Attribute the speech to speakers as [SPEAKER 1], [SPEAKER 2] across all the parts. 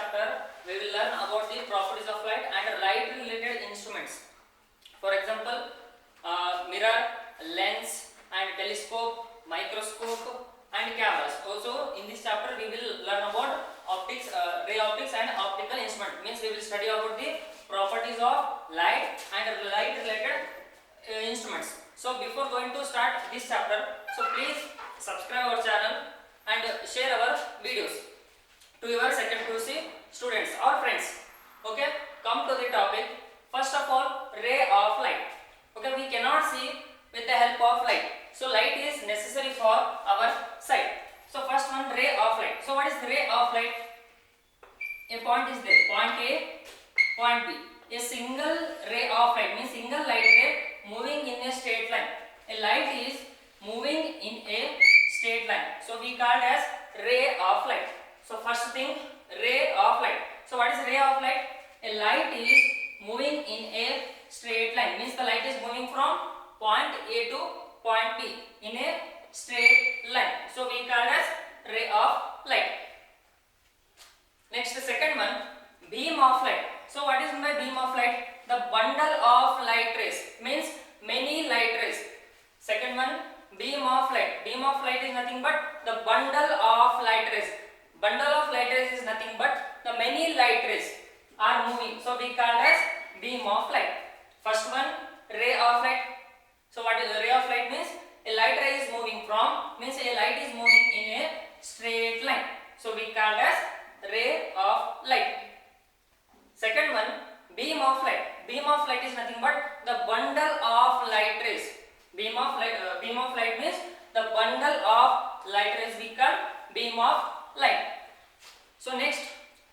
[SPEAKER 1] chapter we will learn about the properties of light and light related instruments. For example, mirror, lens and telescope, microscope and cameras. Also in this chapter we will learn about optics, ray optics and optical instrument. Means we will study about the properties of light and light related instruments. So before going to start this chapter, so please subscribe our channel and share our videos to your second PUC students or friends. Okay, come to the topic. First of all, ray of light. Okay, we cannot see with the help of light, so light is necessary for our sight. So first one, ray of light. So what is ray of light? A point is there, point A, point B. A single ray of light means single light ray moving in a straight line. A light is moving in a straight line, so we called as ray of light. So first thing, ray of light. So what is ray of light? A light is moving in a straight line, means the light is moving from point A to point B in a straight line, so we call as ray of light. Next, the second one, beam of light. So what is my beam of light? The bundle of light rays, means many light rays. Second one, beam of light. Beam of light is nothing but the bundle of light rays. Bundle of light rays is nothing but the many light rays are moving, so we call as beam of light. First one, ray of light. So what is the ray of light? Means a light ray is moving from, means a light is moving in a straight line, so we call as ray of light. Second one, beam of light. Beam of light is nothing but the bundle of light rays. Beam of light means the bundle of light rays, we call beam of light. So next,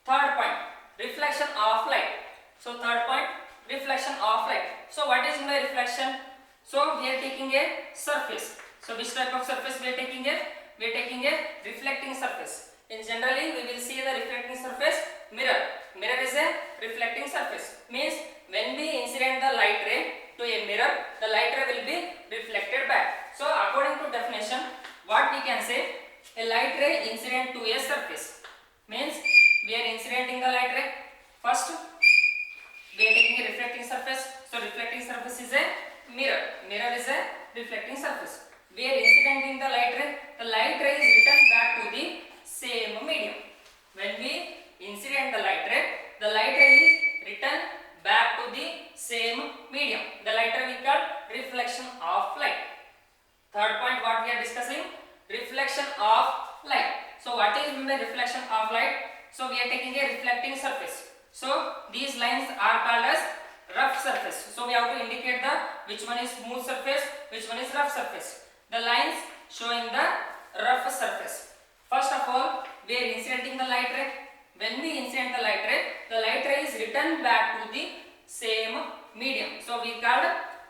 [SPEAKER 1] third point, reflection of light. So third point, reflection of light. So what is my reflection? So we are taking a surface. So which type of surface we are taking? We are taking a reflecting surface. In generally we will see the reflecting surface, mirror. Mirror is a reflecting surface. Means when we incident the light ray to a mirror, the light ray will be reflected back. So according to definition, what we can say? A light ray incident to a surface. Means we are incidenting the light ray. First, we are taking a reflecting surface. So reflecting surface is a mirror. Mirror is a reflecting surface. We are incidenting the light ray. The light ray is returned back to the same medium. When we incident the light ray is returned back to the same medium. The light ray we call reflection of light. Third point, what we are discussing? Reflection of light. So what is the reflection of light? So we are taking a reflecting surface. So these lines are called as rough surface. So we have to indicate the which one is smooth surface, which one is rough surface. The lines showing the rough surface. First of all, we are incidenting the light ray. When we incident the light ray is returned back to the same medium. So we call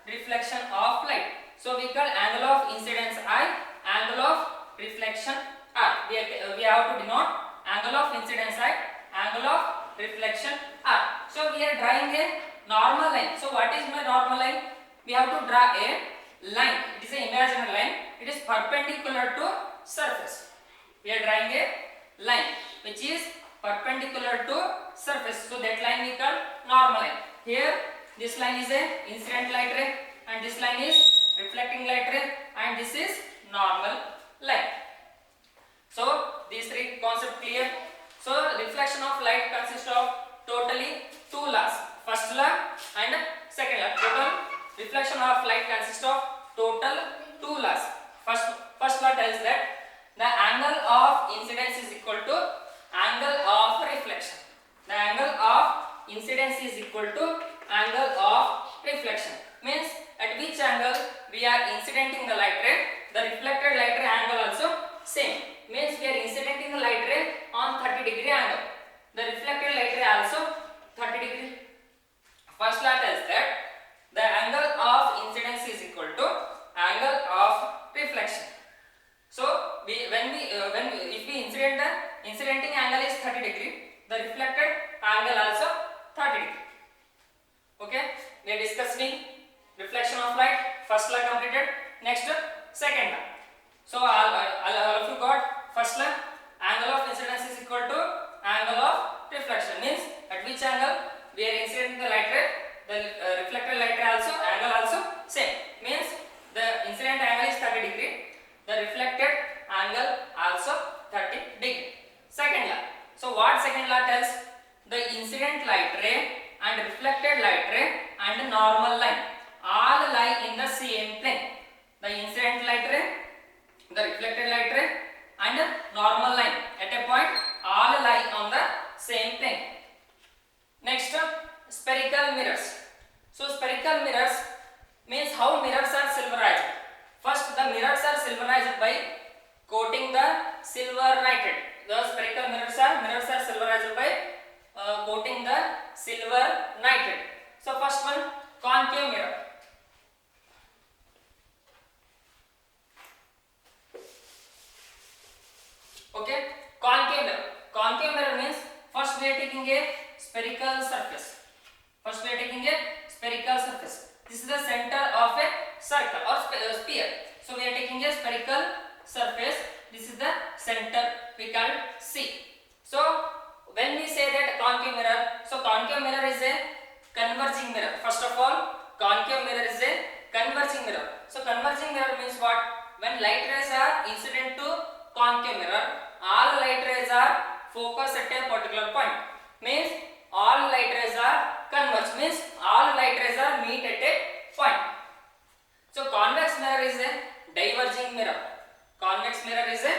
[SPEAKER 1] reflection of light. So we call angle of incidence I, angle of reflection R. We have to denote angle of incidence I, angle of reflection R. So we are drawing a normal line. So what is my normal line? We have to draw a line. It is an imaginary line. It is perpendicular to surface. We are drawing a line which is perpendicular to surface. So that line we call normal line. Here this line is a incident light ray and this line is reflecting light ray and this is normal line. So these three concepts clear. So reflection of light consists of totally two laws. First law and second law. Total reflection of light consists of total two laws. First law tells that the angle of incidence is equal to angle of reflection. The angle of incidence is equal to angle of reflection. Means at which angle we are incidenting the light ray, the reflected light ray angle also same. Means we are incidenting the light ray on 30-degree angle. The reflected light ray also 30 degree. First law tells that the angle of incidence is equal to angle of reflection. So if we incident, the incidenting angle is 30 degree, the reflected angle also 30 degree. Okay, we are discussing reflection of light. First law completed. Next, second law. So all of you got first law, angle of incidence is equal to angle of reflection. else? The incident light ray and reflected light ray and normal line all lie in the same plane. The incident light ray, the reflected light ray and normal line at a point all lie on the same plane. Next, spherical mirrors. So spherical mirrors means how mirrors are silverized. First, the mirrors are silverized by coating the silver nitrate. The spherical mirrors are silverized by coating the silver nitrate. So first one, concave mirror. Okay, concave mirror. Concave mirror means first we are taking a spherical surface. First we are taking a spherical surface. This is the center of a circle or sphere. So we are taking a spherical surface. This is the center, we call C. So when we say that concave mirror, so concave mirror is a converging mirror. First of all, concave mirror is a converging mirror. So converging mirror means what? When light rays are incident to concave mirror, all light rays are focused at a particular point. Means all light rays are converge. Means all light rays are meet at a point. So convex mirror is a diverging mirror. Convex mirror is a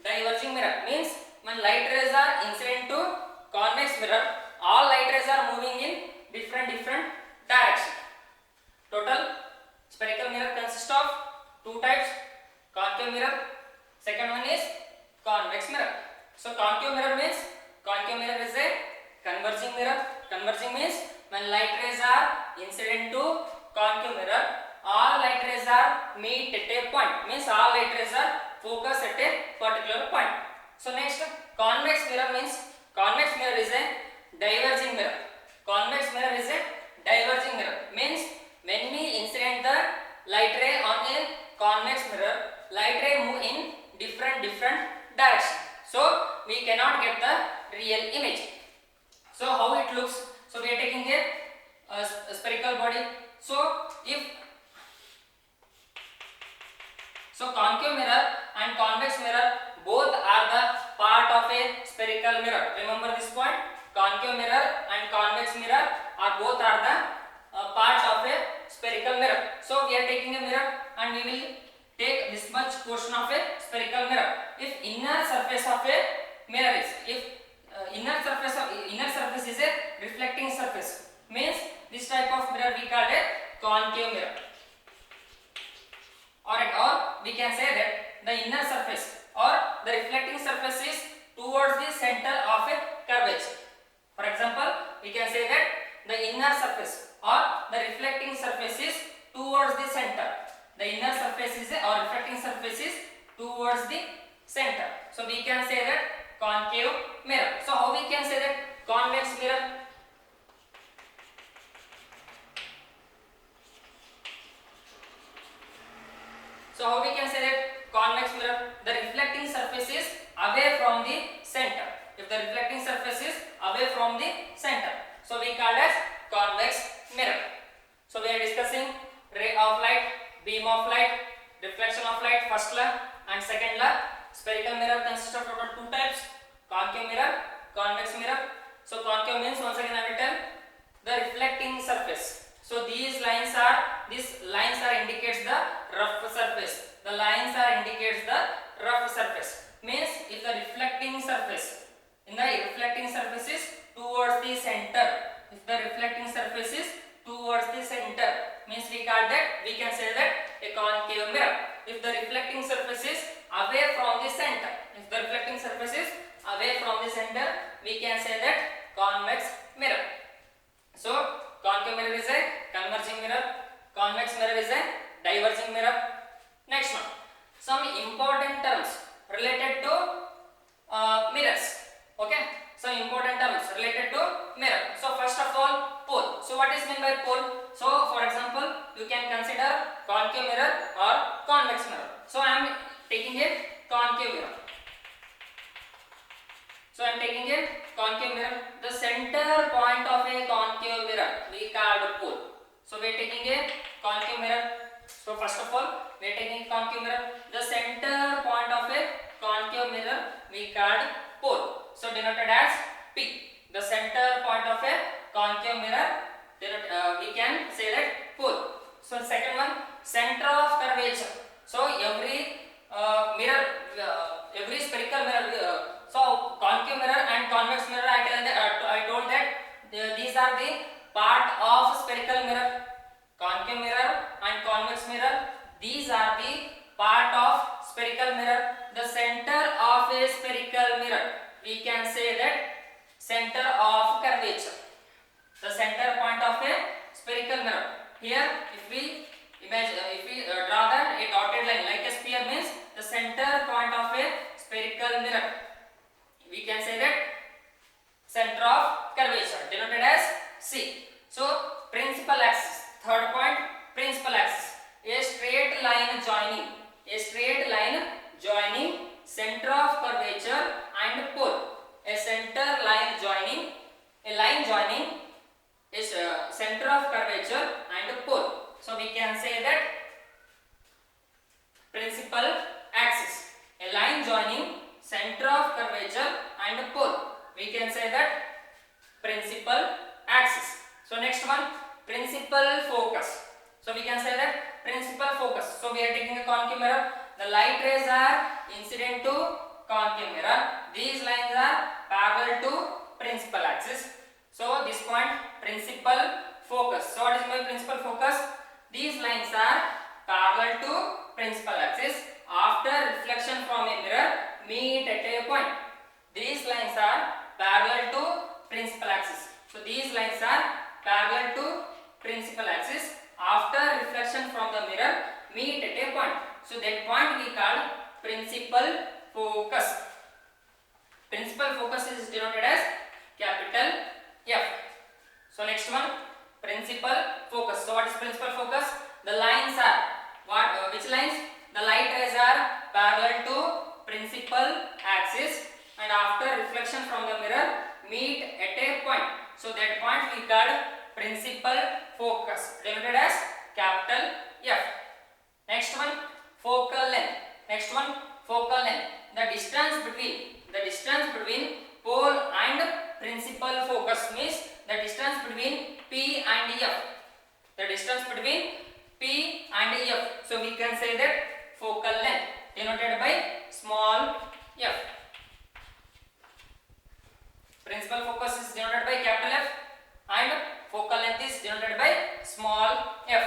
[SPEAKER 1] diverging mirror. Means when light rays are incident to convex mirror, all light rays are moving in different direction. Total spherical mirror consists of two types: concave mirror. Second one is convex mirror. So concave mirror means concave mirror is a converging mirror. Converging means when light rays are incident to concave mirror, all light rays are meet at a point. Means all light rays are focused at a particular point. So next, convex mirror means convex mirror is a diverging mirror. Convex mirror is a diverging mirror. Means when we incident the light ray on a convex mirror, light ray move in different direction. So we cannot get the real image. So how it looks? So we are taking a spherical body. So concave mirror and convex mirror both are the part of a spherical mirror. Remember this point. Concave mirror and convex mirror are both are the parts of a spherical mirror. So we are taking a mirror and we will take this much portion of a spherical mirror. If inner surface of a mirror is, inner surface is a reflecting surface, means this type of mirror we call a concave mirror. Alright, or we can say that the inner surface or the reflecting surface is towards the center of a curvature. For example, we can say that the inner surface or the reflecting surface is towards the center. The inner surface is or reflecting surface is towards the center. So we can say that concave mirror. So how we can say that convex mirror? So how we can say that convex mirror? The reflecting surface is away from the center. If the reflecting surface is away from the center, so we call as convex mirror. So we are discussing ray of light, beam of light, reflection of light, first law and second law. Spherical mirror consists of total two types: concave mirror, convex mirror. So concave means, once again I will tell, the reflecting surface. So these lines are indicates the rough surface. The lines are indicates the rough surface. Means if the reflecting surface is towards the center, if the reflecting surface is towards the center, means we can say that a concave mirror. If the reflecting surface is away from the center, we can say that convex mirror. So concave mirror is a converging mirror, convex mirror is a diverging mirror. Next one, some important terms related to mirrors. Okay, some important terms related to mirror. So first of all, pole. So what is meant by pole? So for example, you can consider concave mirror or convex mirror. So I am taking a concave mirror. The center point of a concave mirror we called pole. So we are taking a concave mirror. So first of all, we are taking a concave mirror. The center point of a concave mirror we called pole. So denoted as P. the center point of a concave mirror, then we can say that pole. So second one, center of curvature. So every mirror, every spherical mirror, so concave mirror and convex mirror, I told that these are the part of spherical mirror. Concave mirror and convex mirror, these are the part of spherical mirror. The center of a spherical mirror, we can say that center of curvature. The center point of a spherical mirror. Here, if we imagine, if we draw a dotted line like a sphere, means the center point of a spherical mirror, we can say that center of curvature, denoted as C. So principal axis, third point, principal axis, a straight line joining center of curvature and pole. A center line joining, a line joining is center of curvature and pole. So we can say that principal axis, a line joining center of curvature and pole. We can say that principal axis. So next one, principal focus. So we can say that principal focus. So we are taking a concave mirror. The light rays are incident to concave mirror. These lines are parallel to principal axis. So this point, principal focus. So what is my principal focus? These lines are parallel to principal axis. After reflection from a mirror, meet at a point. These lines are parallel to principal axis. So these lines are parallel to principal axis. After reflection from the mirror, meet at a point. So that point we call principal focus. Principal focus is denoted as capital F. So next one, principal focus. So what is principal focus? The lines are what? Which lines? The light rays are parallel to principal axis, and after reflection from the mirror, meet at a point. So that point we call principal focus, denoted as capital F. Next one, focal length. Next one, focal length. The distance between pole and principal focus means the distance between P and F. The distance between P and F. So we can say that focal length, denoted by small f. Principal focus is denoted by capital F and focal length is denoted by small f.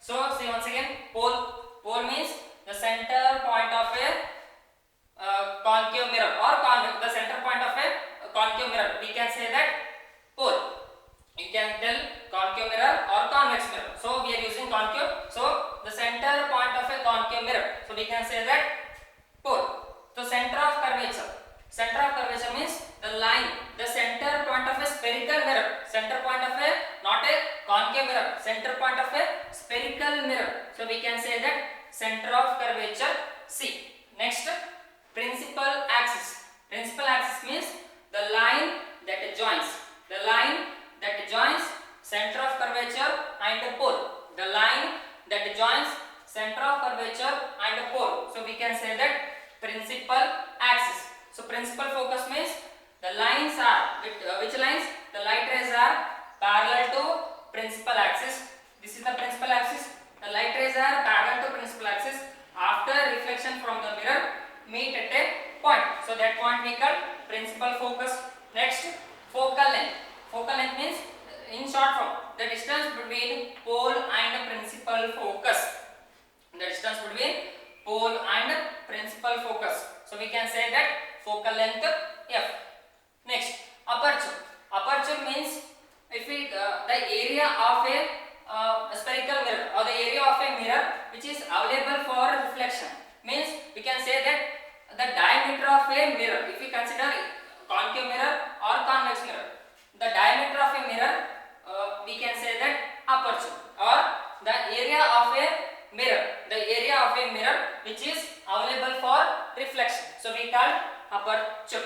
[SPEAKER 1] So see once again, pole. Pole means the center point of a concave mirror or convex. The center point of a concave mirror. We can say that pole. You can tell concave mirror or convex mirror. So we are using concave. So the center point of a concave mirror. So we can say that pole. So center of curvature. Center of curvature means the line, the center point of a spherical mirror. Center point of a, not a concave mirror. Center point of a spherical mirror. So we can say that center of curvature C. Next, principal axis. Principal axis means the line that joins. The line that joins center of curvature and the pole. The line that joins center of curvature and the pole. So we can say that principal axis. So principal focus means the lines are which lines? The light rays are parallel to principal axis. This is the principal axis. The light rays are parallel to principal axis. After reflection from the mirror, meet at a point. So that point we call principal focus. Next, focal length. Focal length means, in short form, the distance between pole and principal focus. The distance between pole and principal focus. So we can say that focal length f. Next, aperture. Aperture means if we the area of a spherical mirror or the area of a mirror which is available for reflection, means we can say that the diameter of a mirror. If we consider concave mirror or convex mirror, the diameter of a mirror, we can say that aperture, or the area of a mirror, the area of a mirror which is available for reflection. So we call aperture.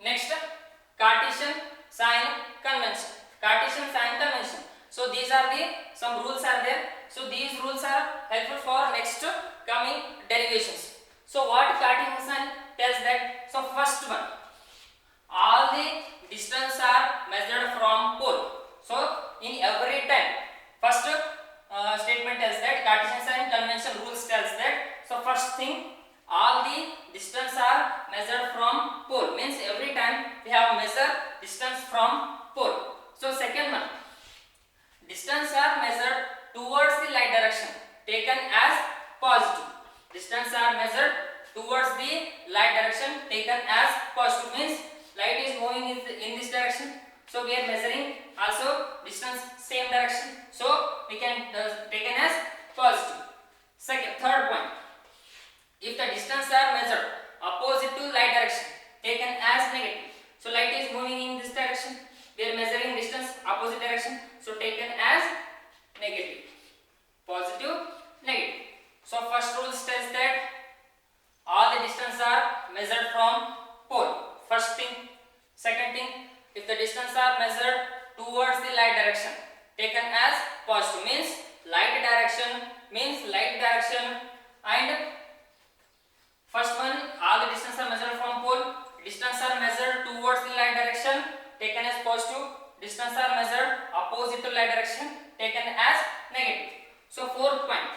[SPEAKER 1] Next, Cartesian sign convention. Cartesian sign convention. So these are the some rules are there. So these rules are helpful for next coming derivations. So what Cartesian sign tells that? So first one, distance from pole. So second one, distance are measured towards the light direction taken as positive. Distance are measured towards the light direction taken as positive, means light is moving in this direction, so we are measuring also distance same direction, so we can taken as positive. Third point, if the distance are measured opposite to light direction taken as negative, so light is moving in this direction, we are measuring distance opposite direction, so taken as negative. Positive, negative. So first rule states that all the distance are measured from pole. First thing. Second thing, if the distance are measured towards the light direction taken as positive, means light direction and first one, all the distance are measured from pole. Distance are measured towards the light direction taken as positive. Distance are measured opposite to light direction taken as negative. So fourth point,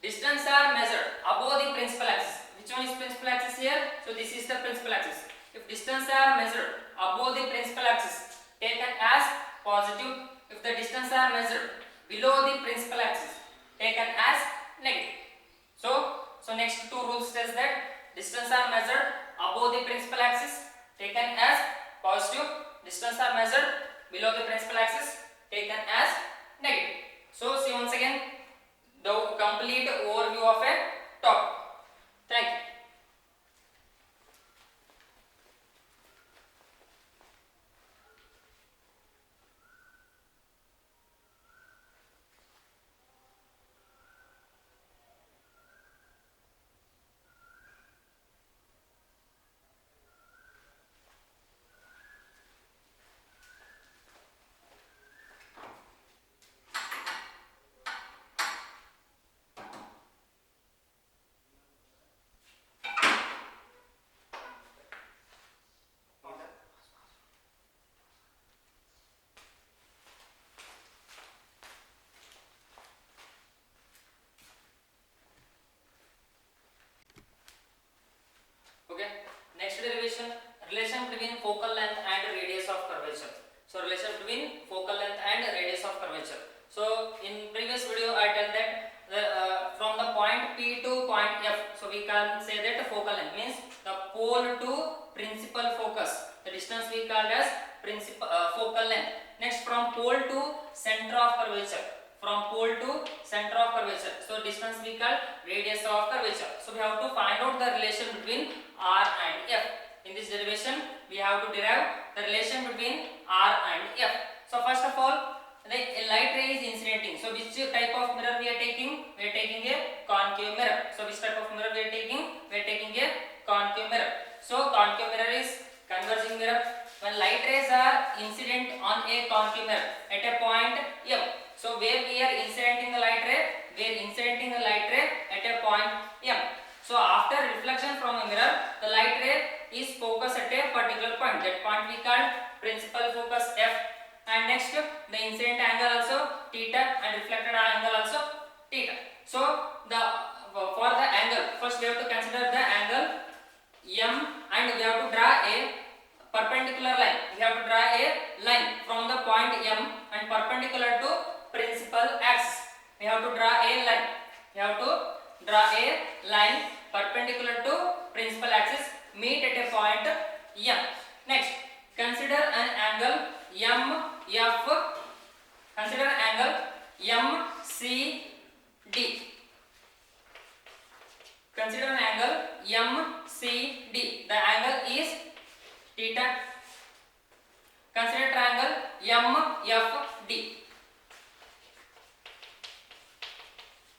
[SPEAKER 1] distance are measured above the principal axis. Which one is principal axis here? So this is the principal axis. If distance are measured above the principal axis taken as positive. If the distance are measured below the principal axis taken as negative. So next two rules says that distance are measured above the principal axis taken as positive. Distance are measured below the principal axis taken as negative. So see once again the complete overview of a topic. Thank you. Okay, next derivation, relation between focal length and radius of curvature. So relation between focal length and radius of curvature. So in previous video I tell that from the point P to point F, so we can say that the focal length means the pole to principal focus, the distance we called as principal focal length. Next, from pole to center of curvature, from pole to center of curvature, so distance we call radius of curvature. So we have to find out the relation between R and F. In this derivation we have to derive the relation between R and F. So first of all, the light ray is incidenting. So which type of mirror we are taking? We are taking a concave mirror. So which type of mirror we are taking? We are taking a concave mirror. So concave mirror is converging mirror. When light rays are incident on a concave mirror at a point M, so where we are incidenting the light ray? We are incidenting the light ray at a point M. So after reflection from a mirror, the light ray is focused at a particular point. That point we call principal focus F. And next, the incident angle also theta and reflected angle also theta. So for the angle, first we have to consider the angle M, and we have to draw a perpendicular line. We have to draw a line from the point M and perpendicular to principal axis. We have to draw a line. We have to draw a line perpendicular to principal axis, meet at a point M. Next, consider an angle MF. Consider an angle MCD. Consider an angle MCD. The angle is theta. Consider triangle MFD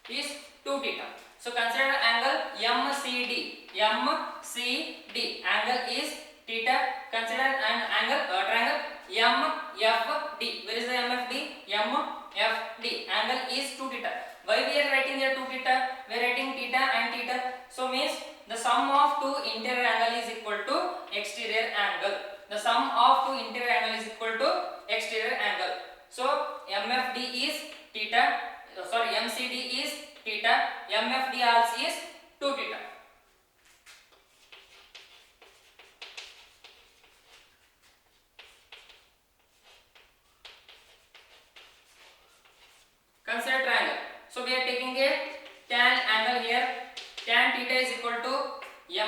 [SPEAKER 1] is 2 theta. So consider angle MCD. MCD angle is theta. Consider an angle triangle MFD. Where is the MFD? MFD angle is 2 theta. Why we are writing here 2 theta? We are writing theta and theta. So means the sum of two interior angle is equal to exterior angle. The sum of two interior angle is equal to exterior angle. So MFD is theta. Sorry, MCD is theta. MFD also is 2 theta.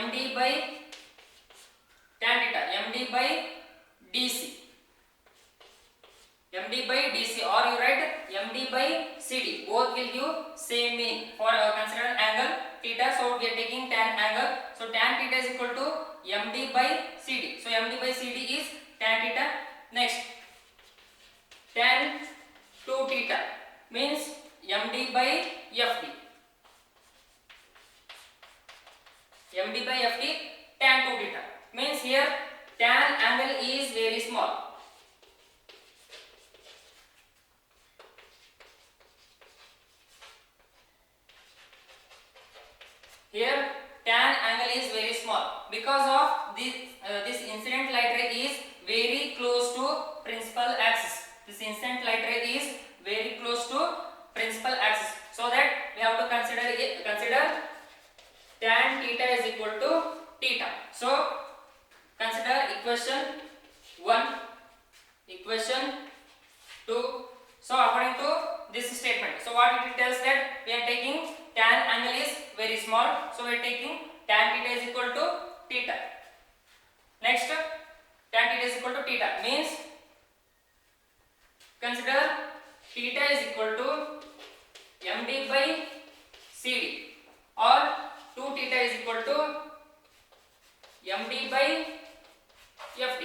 [SPEAKER 1] MD by tan theta, MD by DC, MD by DC, or you write MD by CD. Both will give same meaning. For consider angle theta, so we are taking tan angle. So tan theta is equal to MD by CD. So MD by CD is tan theta. Next, tan 2 theta means MD by FD. MD by FD tan 2 theta means here tan angle is very small. Here tan angle is very small because of this incident light ray is very close to principal axis. This incident light ray is very close to principal axis. So that we have to consider tan theta is equal to theta. So consider equation 1, equation 2. So according to this statement, so what it tells that we are taking tan angle is very small, so we are taking tan theta is equal to theta. Next, tan theta is equal to theta means consider theta is equal to MD by CD, or 2 theta is equal to MD by FD.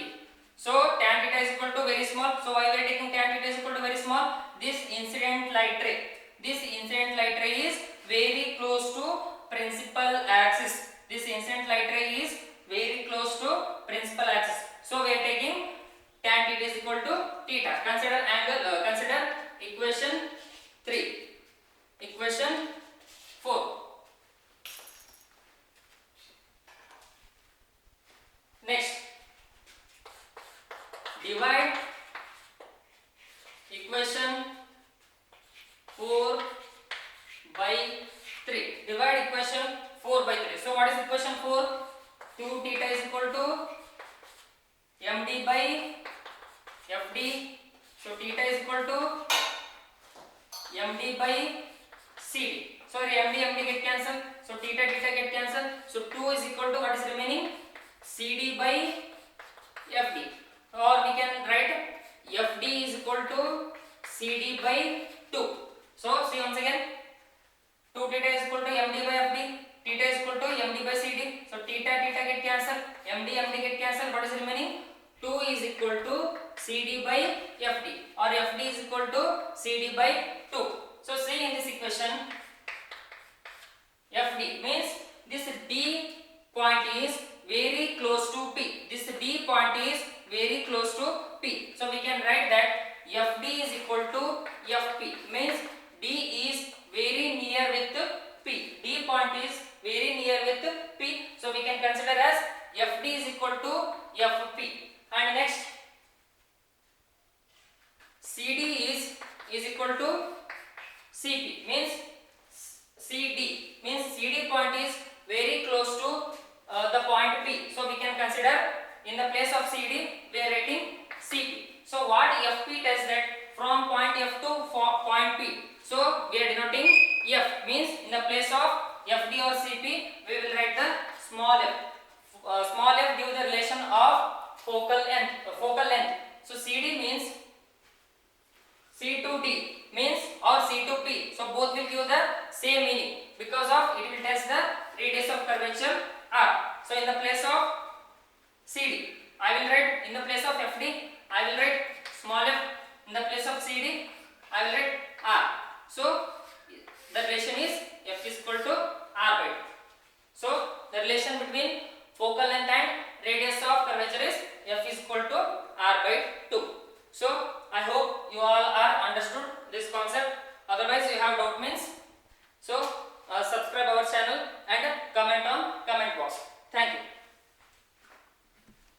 [SPEAKER 1] So tan theta is equal to very small. So why we are taking tan theta is equal to very small? This incident light ray is very close to principal axis. This incident light ray is very close to principal axis. So we are taking tan theta is equal to theta. Consider angle. Consider equation 3, equation 4. Next, divide equation 4 by 3. Divide equation 4 by 3. So what is equation 4? 2 theta is equal to MD by FD. So theta is equal to MD by CD. So MD get cancelled. So theta get cancelled. So 2 is equal to what is remaining? CD by FD, or we can write FD is equal to CD by 2. So see once again, 2 theta is equal to MD by FD, theta is equal to MD by CD. So theta get cancelled, MD get cancelled. What is remaining? 2 is equal to CD by FD, or FD is equal to CD by 2. So see in this equation, FD means this D point is very close to P. This D point is very close to P. So we can write that FD is equal to FP means D is very near with P. D point is very near with P. So we can consider as FD is equal to FP. And next, CD is equal to CP means CD means CD point is very close to the point P. So we can consider in the place of CD we are writing CP. So what FP tells that from point F to point P. So we are denoting F means in the place of FD or CP we will write the small f. Small f gives the relation of focal length. So CD means C to D means or C to P. So both will give the same meaning because of it will test the radius of curvature R. So in the place of CD, I will write in the place of FD, I will write small f. In the place of CD, I will write R. So the relation is F is equal to R by 2. So the relation between focal length and radius of curvature is F is equal to R by 2. So I hope you all are understood this concept. Otherwise you have doubt means, so subscribe our channel and comment on